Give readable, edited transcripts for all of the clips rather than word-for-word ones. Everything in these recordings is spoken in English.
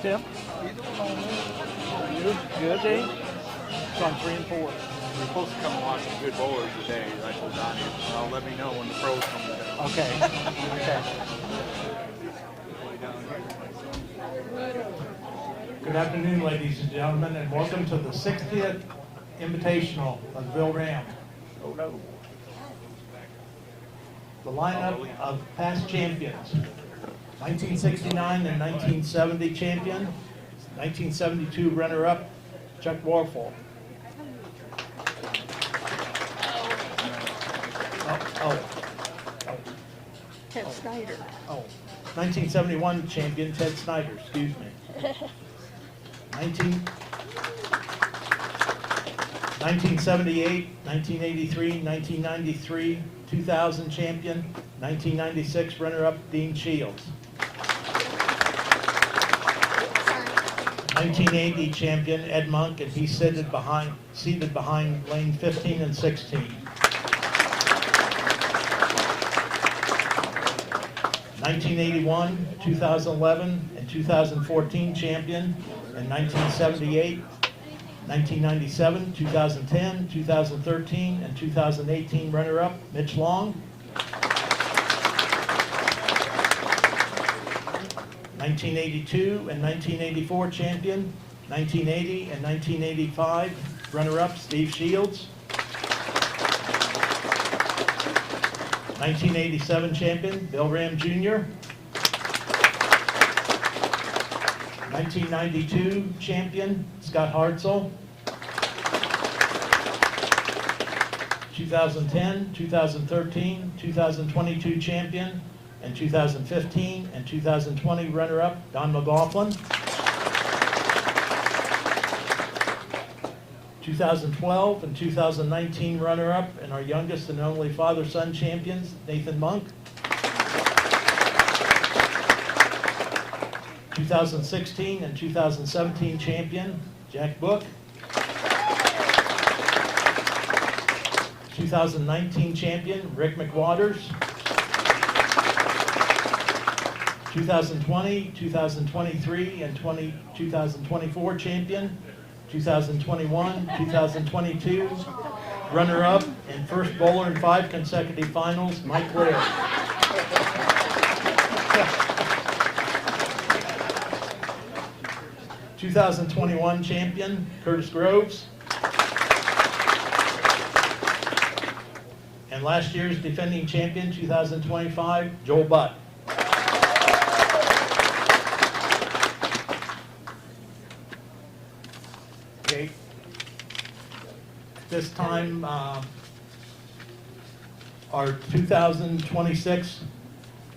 Tim? You? Good, Dave? It's on 3 and 4. We're supposed to come and watch some good bowlers today. I told Donnie, well, let me know when the pros come today. Okay. Okay. Good afternoon, ladies and gentlemen, and welcome to the 60th Invitational of Bill Rahm. Oh, no. The lineup of past champions: 1969 and 1970 champion, 1972 runner-up, Chuck Warfel. Ted Snyder. 1971 champion, Ted Snyder, excuse me. 1978, 1983, 1993, 2000 champion, 1996 runner-up, Dean Shields. 1980 champion, Ed Monk, and he's seated behind lane 15 and 16. 1981, 2011, and 2014 champion, and 1978, 1997, 2010, 2013, and 2018 runner-up, Mitch Long. 1982 and 1984 champion, 1980 and 1985 runner-up, Steve Shields. 1987 champion, Bill Rahm Jr. 1992 champion, Scott Hartzell. 2010, 2013, 2022 champion, and 2015 and 2020 runner-up, Don McLaughlin. 2012 and 2019 runner-up, and our youngest and only father-son champions, Nathan Monk. 2016 and 2017 champion, Jack Book. 2019 champion, Rick McWaters. 2020, 2023, and 2024 champion, 2021, 2022 runner-up, and first bowler in 5 consecutive finals, Mike Laird. 2021 champion, Curtis Groves. And last year's defending champion, 2025, Joel Butt. Okay. This time, our 2026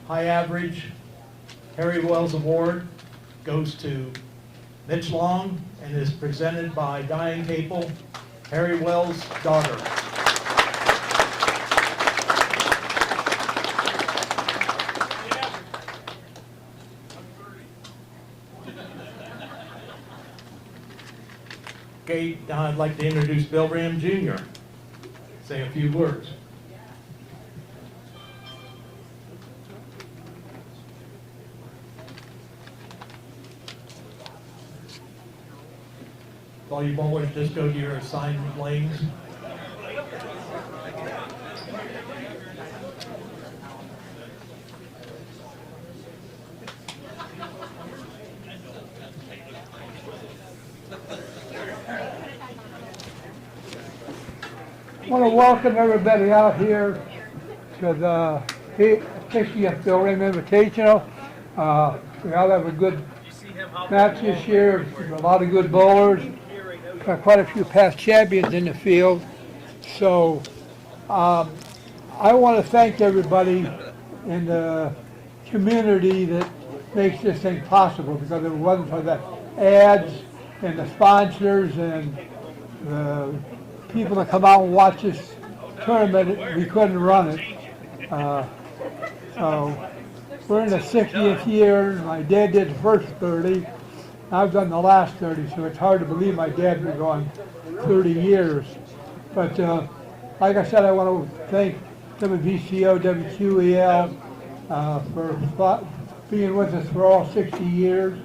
high average Harry Wells Award goes to Mitch Long and is presented by Diane Capel, Harry Wells' daughter. Okay, now I'd like to introduce Bill Rahm Jr. Say a few words. All you bowlers, just go to your assigned lanes. I want to welcome everybody out here to the 60th Bill Rahm Invitational. We all have a good match this year. There's a lot of good bowlers. Got quite a few past champions in the field. So I want to thank everybody in the community that makes this thing possible, because if it wasn't for the ads and the sponsors and the people that come out and watch this tournament, we couldn't run it. So we're in the 60th year. My dad did the first 30. I've done the last 30, so it's hard to believe my dad was on 30 years. But like I said, I want to thank WVCO, WQEL for being with us for all 60 years.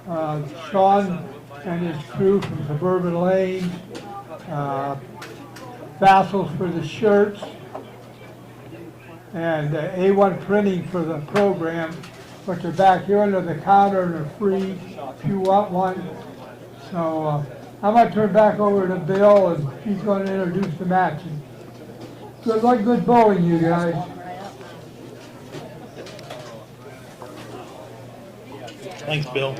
Sean and his crew from Suburban Lanes, Vassals for the shirts, and A1 printing for the program, which are back here under the counter and are free if you want one. So I'm going to turn back over to Bill, and he's going to introduce the matches. Good luck, good bowling, you guys. Thanks, Bill.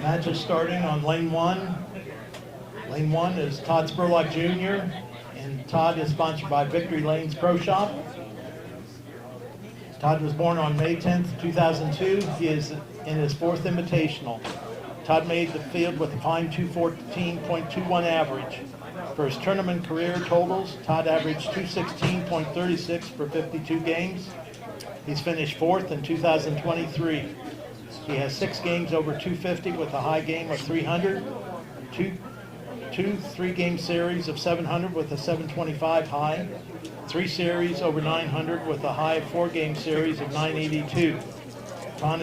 Match is starting on lane 1. Lane 1 is Todd Spurlock Jr., and Todd is sponsored by Victory Lanes Pro Shop. Todd was born on May 10th, 2002. He is in his 4th invitational. Todd made the field with a fine 214.21 average. For his tournament career totals, Todd averaged 216.36 for 52 games. He's finished 4th in 2023. He has 6 games over 250 with a high game of 300, two 3-game series of 700 with a 725 high, 3 series over 900 with a high 4-game series of 982. Todd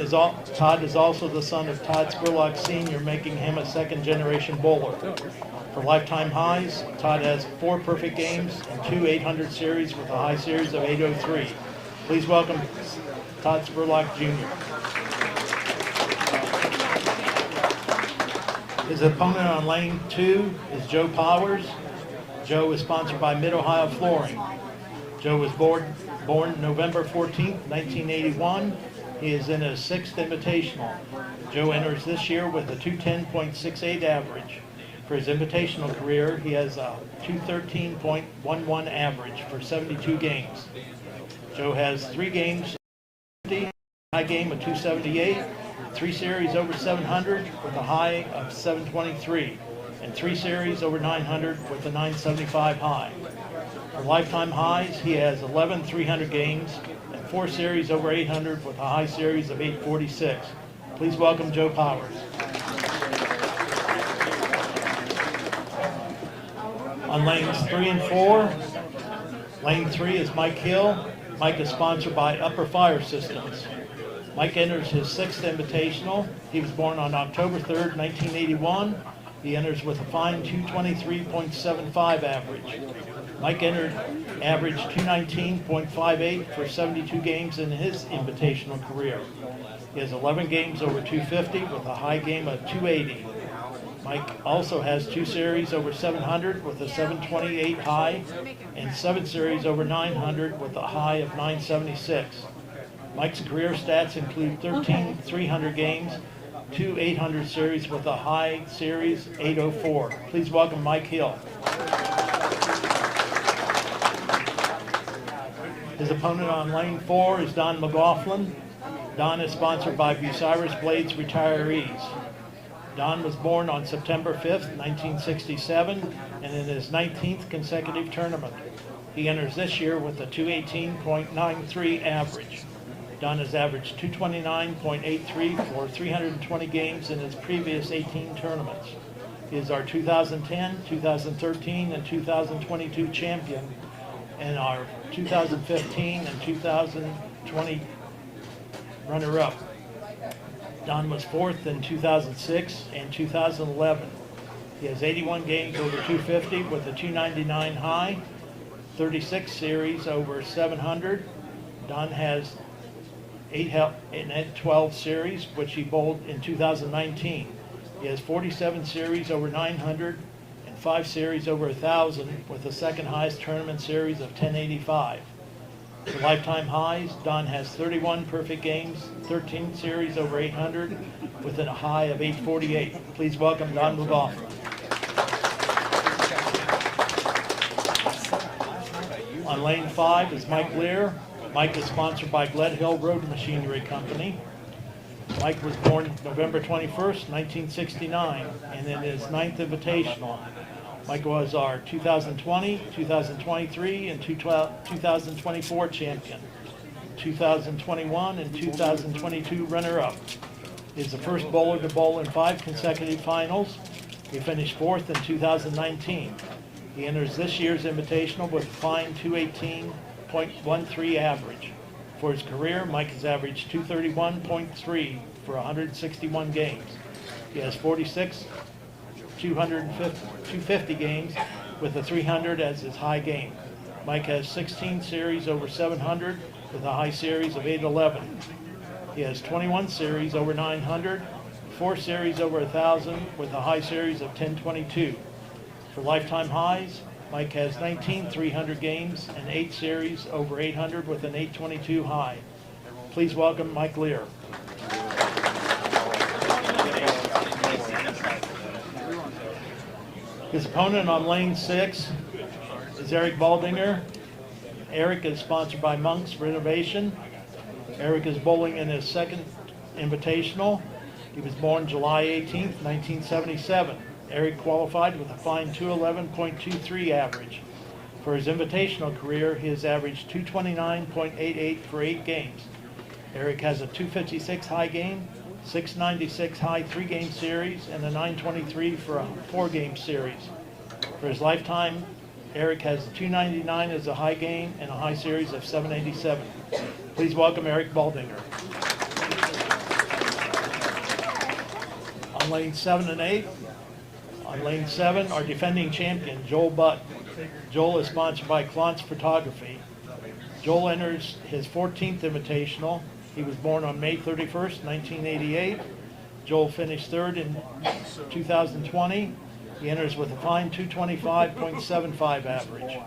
is also the son of Todd Spurlock Sr., making him a 2nd-generation bowler. For lifetime highs, Todd has 4 perfect games and 2 800 series with a high series of 803. Please welcome Todd Spurlock Jr. His opponent on lane 2 is Joe Powers. Joe is sponsored by Mid-Ohio Flooring. Joe was born November 14th, 1981. He is in his 6th invitational. Joe enters this year with a 210.68 average. For his invitational career, he has a 213.11 average for 72 games. Joe has 3 games, high game of 278, 3 series over 700 with a high of 723, and 3 series over 900 with a 975 high. For lifetime highs, he has 11 300 games and 4 series over 800 with a high series of 846. Please welcome Joe Powers. On lanes 3 and 4, lane 3 is Mike Hill. Mike is sponsored by Upper Fire Systems. Mike enters his 6th invitational. He was born on October 3rd, 1981. He enters with a fine 223.75 average. Mike averaged 219.58 for 72 games in his invitational career. He has 11 games over 250 with a high game of 280. Mike also has 2 series over 700 with a 728 high and 7 series over 900 with a high of 976. Mike's career stats include 13 300 games, 2 800 series with a high series 804. Please welcome Mike Hill. His opponent on lane 4 is Don McLaughlin. Don is sponsored by Bucyrus Blades Retirees. Don was born on September 5th, 1967, and in his 19th consecutive tournament. He enters this year with a 218.93 average. Don has averaged 229.83 for 320 games in his previous 18 tournaments. He is our 2010, 2013, and 2022 champion, and our 2015 and 2020 runner-up. Don was 4th in 2006 and 2011. He has 81 games over 250 with a 299 high, 36 series over 700. Don has 12 series, which he bowled in 2019. He has 47 series over 900 and 5 series over 1,000 with the 2nd highest tournament series of 1085. For lifetime highs, Don has 31 perfect games, 13 series over 800 with a high of 848. Please welcome Don McLaughlin. On lane 5 is Mike Lear. Mike is sponsored by Gledhill Road Machinery Company. Mike was born November 21st, 1969, and in his 9th invitational. Mike was our 2020, 2023, and 2024 champion, 2021 and 2022 runner-up. He is the first bowler to bowl in 5 consecutive finals. He finished 4th in 2019. He enters this year's Invitational with a fine 218.13 average. For his career, Mike has averaged 231.3 for 161 games. He has 46 250 games with a 300 as his high game. Mike has 16 series over 700 with a high series of 811. He has 21 series over 900, 4 series over 1,000 with a high series of 1022. For lifetime highs, Mike has 19 300 games and 8 series over 800 with an 822 high. Please welcome Mike Lear. His opponent on lane 6 is Eric Baldinger. Eric is sponsored by Monks Renovation. Eric is bowling in his second Invitational. He was born July 18th, 1977. Eric qualified with a fine 211.23 average. For his Invitational career, he has averaged 229.88 for 8 games. Eric has a 256 high game, 696 high 3-game series, and a 923 for a 4-game series. For his lifetime, Eric has a 299 as a high game and a high series of 787. Please welcome Eric Baldinger. On lane 7 and 8, on lane 7, our defending champion, Joel Butt. Joel is sponsored by Clontz Photography. Joel enters his 14th Invitational. He was born on May 31st, 1988. Joel finished third in 2020. He enters with a fine 225.75 average.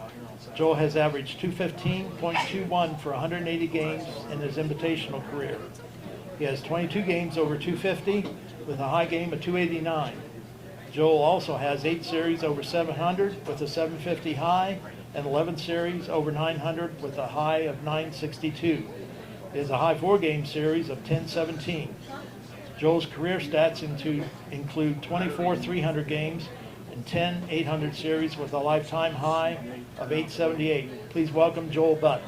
Joel has averaged 215.21 for 180 games in his Invitational career. He has 22 games over 250 with a high game of 289. Joel also has 8 series over 700 with a 750 high and 11 series over 900 with a high of 962. He has a high 4-game series of 1017. Joel's career stats include 24 300 games and 10 800 series with a lifetime high of 878. Please welcome Joel Butt.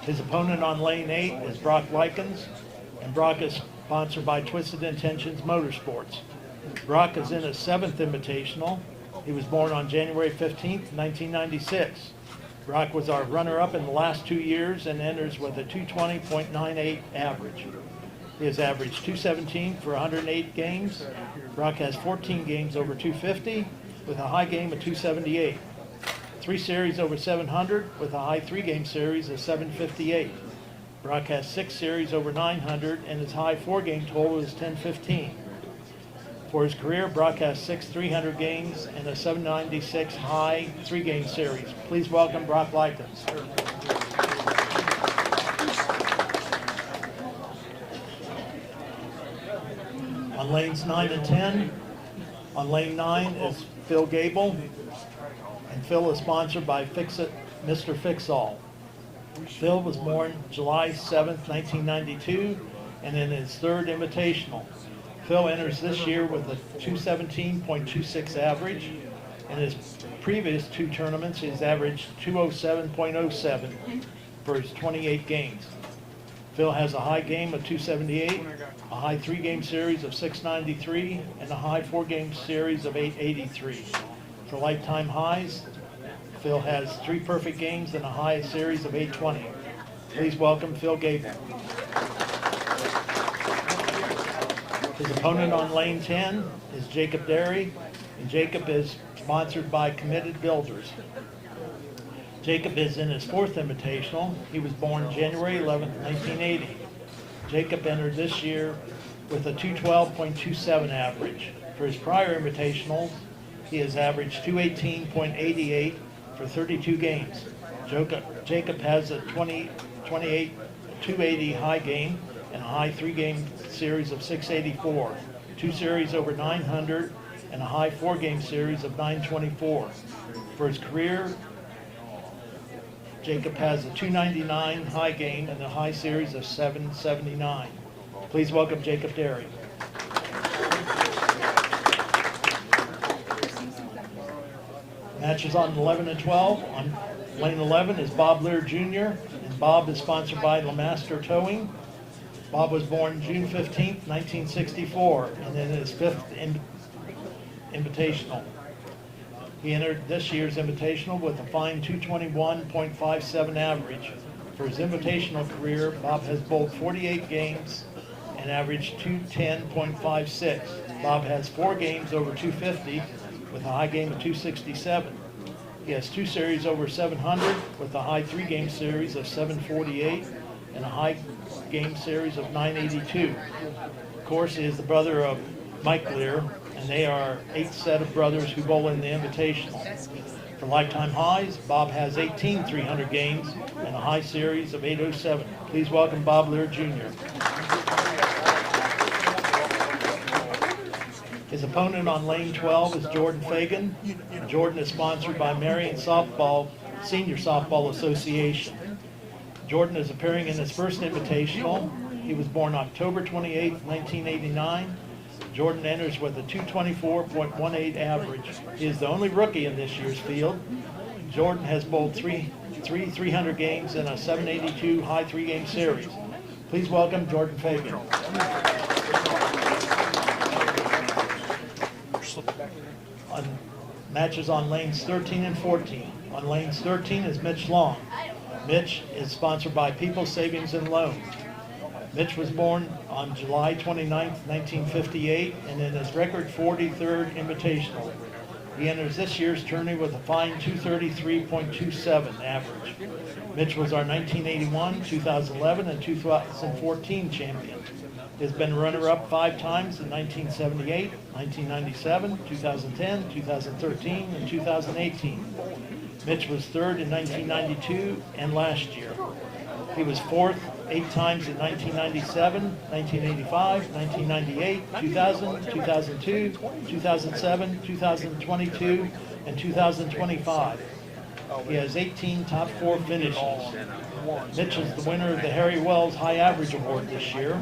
His opponent on lane 8 is Brock Likens, and Brock is sponsored by Twisted Intentions Motorsports. Brock is in his 7th Invitational. He was born on January 15th, 1996. Brock was our runner-up in the last 2 years and enters with a 220.98 average. He has averaged 217 for 108 games. Brock has 14 games over 250 with a high game of 278. 3 series over 700 with a high 3-game series of 758. Brock has 6 series over 900 and his high 4-game total is 1015. For his career, Brock has 6 300 games and a 796 high 3-game series. Please welcome Brock Likens. On lanes 9 and 10, on lane 9 is Phil Gable, and Phil is sponsored by Fix-It Mr. Fix-All. Phil was born July 7th, 1992, and in his 3rd Invitational. Phil enters this year with a 217.26 average. In his previous 2 tournaments, he's averaged 207.07 for his 28 games. Phil has a high game of 278, a high 3-game series of 693, and a high 4-game series of 883. For lifetime highs, Phil has 3 perfect games and a high series of 820. Please welcome Phil Gable. His opponent on lane 10 is Jacob Derry, and Jacob is sponsored by Committed Builders. Jacob is in his 4th Invitational. He was born January 11th, 1980. Jacob entered this year with a 212.27 average. For his prior Invitationals, he has averaged 218.88 for 32 games. Jacob has a 280 high game and a high 3-game series of 684, 2 series over 900, and a high 4-game series of 924. For his career, Jacob has a 299 high game and a high series of 779. Please welcome Jacob Derry. Matches on 11 and 12. On lane 11 is Bob Lear Jr., and Bob is sponsored by LeMaster Towing. Bob was born June 15th, 1964, and in his 5th Invitational. He entered this year's Invitational with a fine 221.57 average. For his Invitational career, Bob has bowled 48 games and averaged 210.56. Bob has 4 games over 250 with a high game of 267. He has 2 series over 700 with a high 3-game series of 748 and a high game series of 982. Of course, he is the brother of Mike Lear, and they are 8 set of brothers who bowl in the Invitational. For lifetime highs, Bob has 18 300 games and a high series of 807. Please welcome Bob Lear Jr. His opponent on lane 12 is Jordan Fagan. Jordan is sponsored by Marion Senior Softball Association. Jordan is appearing in his first Invitational. He was born October 28, 1989. Jordan enters with a 224.18 average. He is the only rookie in this year's field. Jordan has bowled 300 games in a 782 high 3-game series. Please welcome Jordan Fagan. On matches on lanes 13 and 14. On lanes 13 is Mitch Long. Mitch is sponsored by People's Savings and Loan. Mitch was born on July 29, 1958, and in his record 43rd Invitational. He enters this year's tourney with a fine 233.27 average. Mitch was our 1981, 2011, and 2014 champion. He has been runner-up 5 times in 1978, 1997, 2010, 2013, and 2018. Mitch was 3rd in 1992 and last year. He was 4th 8 times in 1997, 1985, 1998, 2000, 2002, 2007, 2022, and 2025. He has 18 top 4 finishes. Mitch is the winner of the Harry Wells High Average Award this year.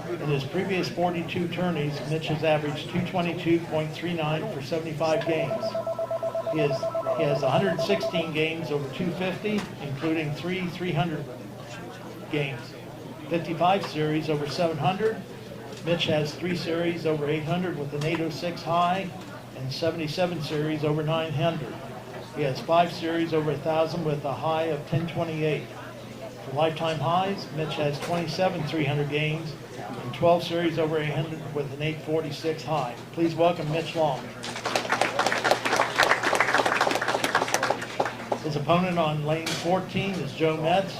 In his previous 42 tourneys, Mitch has averaged 222.39 for 75 games. He has 116 games over 250, including 3 300 games, 55 series over 700. Mitch has 3 series over 800 with an 806 high and 77 series over 900. He has 5 series over 1,000 with a high of 1028. For lifetime highs, Mitch has 27 300 games and 12 series over 800 with an 846 high. Please welcome Mitch Long. His opponent on lane 14 is Joe Metz,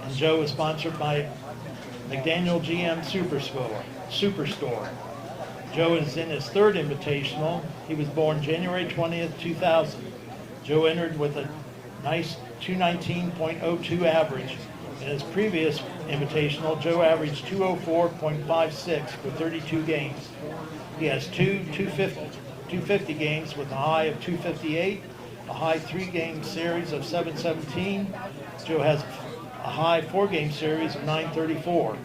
and Joe is sponsored by McDaniel GM Superstore. Joe is in his 3rd Invitational. He was born January 20th, 2000. Joe entered with a nice 219.02 average. In his previous Invitational, Joe averaged 204.56 for 32 games. He has 250 games with a high of 258, a high 3-game series of 717. Joe has a high 4-game series of 934.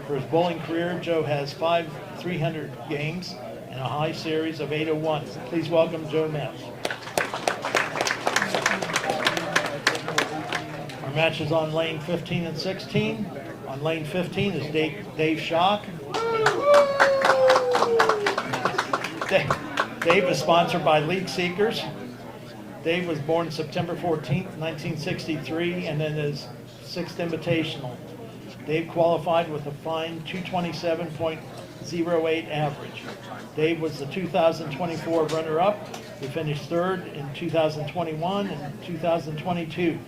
For his bowling career, Joe has 5 300 games and a high series of 801. Please welcome Joe Metz. Our matches on lane 15 and 16. On lane 15 is Dave Schock. Dave is sponsored by League Seekers. Dave was born September 14th, 1963, and in his 6th Invitational. Dave qualified with a fine 227.08 average. Dave was the 2024 runner-up. He finished 3rd in 2021 and 2022.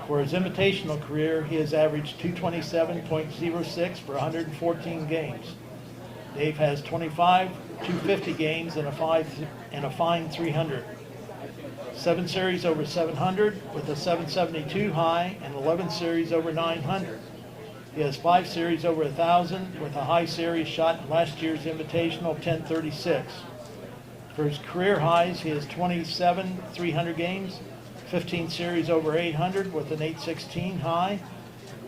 For his Invitational career, he has averaged 227.06 for 114 games. Dave has 25 250 games and a fine 300. 7 series over 700 with a 772 high and 11 series over 900. He has 5 series over 1,000 with a high series shot in last year's Invitational 1036. For his career highs, he has 27 300 games, 15 series over 800 with an 816 high.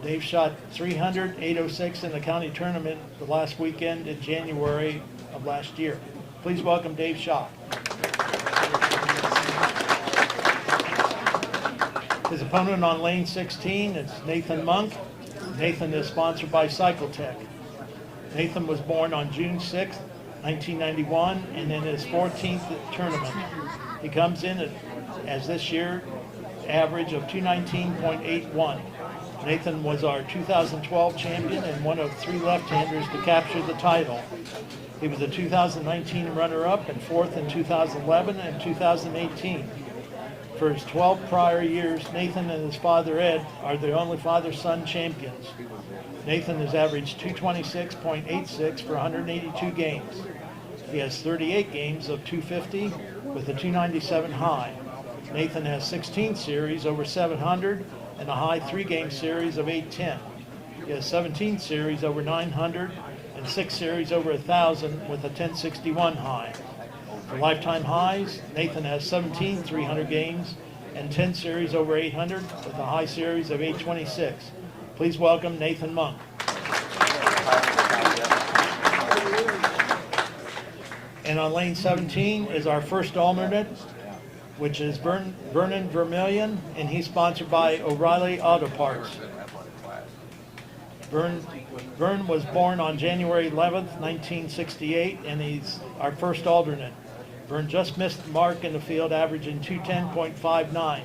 Dave shot 300, 806 in the county tournament the last weekend in January of last year. Please welcome Dave Schock. His opponent on lane 16 is Nathan Monk. Nathan is sponsored by Cycletech. Nathan was born on June 6th, 1991, and in his 14th tournament. He comes in as this year average of 219.81. Nathan was our 2012 champion and one of 3 left-handers to capture the title. He was a 2019 runner-up and 4th in 2011 and 2018. For his 12 prior years, Nathan and his father Ed are the only father-son champions. Nathan has averaged 226.86 for 182 games. He has 38 games of 250 with a 297 high. Nathan has 16 series over 700 and a high 3-game series of 810. He has 17 series over 900 and 6 series over 1,000 with a 1061 high. For lifetime highs, Nathan has 17 300 games and 10 series over 800 with a high series of 826. Please welcome Nathan Monk. And on lane 17 is our first alternate, which is Vernon Vermillion, and he's sponsored by O'Reilly Auto Parts. Vern was born on January 11th, 1968, and he's our first alternate. Vern just missed the mark in the field, averaging 210.59.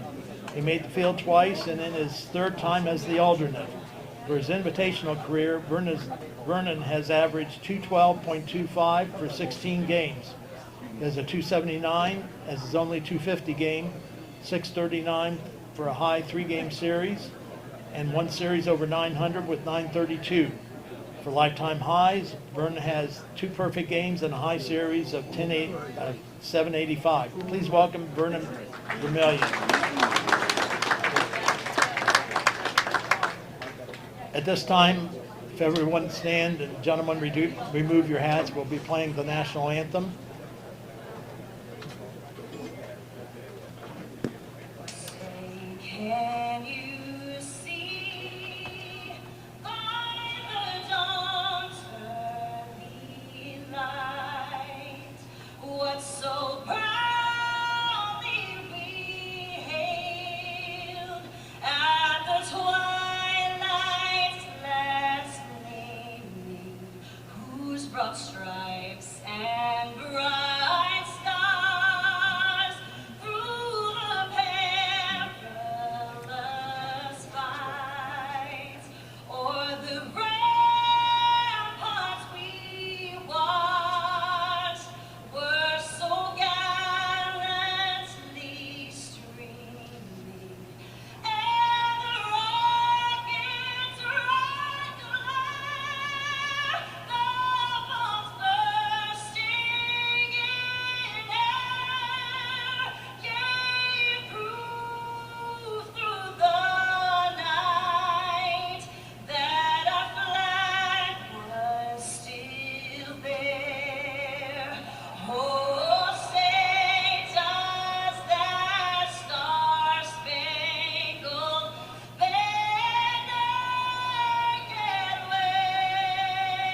He made the field twice, and in his 3rd time as the alternate. For his invitational career, Vernon has averaged 212.25 for 16 games. He has a 279 as his only 250 game, 639 for a high 3-game series, and 1 series over 900 with 932. For lifetime highs, Vernon has 2 perfect games and a high series of 785. Please welcome Vernon Vermillion. At this time, if everyone stand and gentlemen remove your hats, we'll be playing the national anthem. Can you see by the dawn's early light what so proudly we hailed at the twilight's last gleaming, whose broad stripes and bright stars through the perilous fight o'er the ramparts we watched were so gallantly streaming, and the rockets right glare, the bombs bursting in air, gave proof through the night that our flag was still there. Oh, say does that star-spangled banner get waved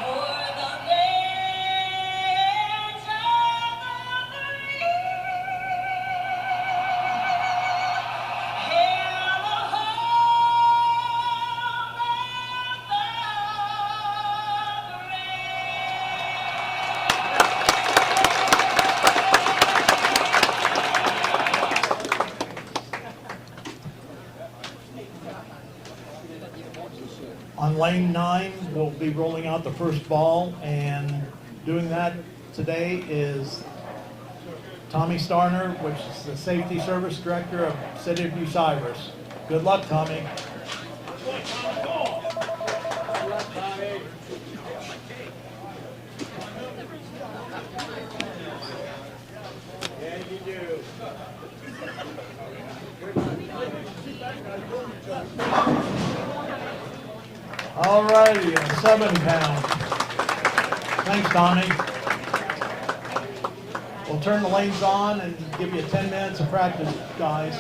o'er the lands of the free? Hail the homeland On lane 9, we'll be rolling out the first ball, and doing that today is Tommy Starner, which is the Safety Service Director of City of Bucyrus. Good luck, Tommy. All righty, 7 pound. Thanks, Tommy. We'll turn the lanes on and give you 10 minutes of practice, guys.